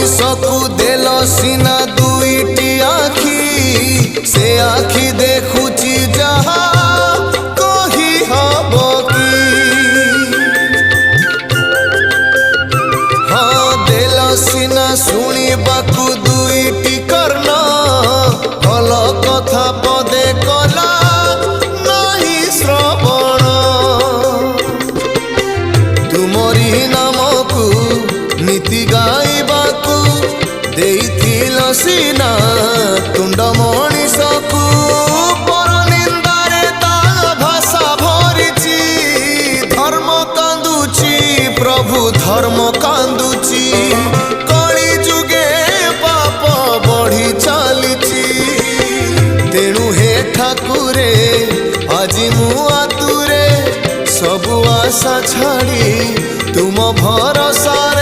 मनीषकु देल सीना दुईटी आखि से आखि देखुची जहा कही हब कि हाँ देल सीना शुणिबाकु दुईटी कर्ण भल कथा पदे कला नहीं श्रवण तुमरी नामकु नीति गाइबाकु देइथिल सीना तुंड मनीषकु पर निंदारे ता भाषा भरिची धर्म कांदुची प्रभु धर्म कांदुची कली जुगे पाप बढ़ी चलीची तेणु हे ठाकुरे आजी मु आतुरे सबु आशा छाड़ी तुम भरोसा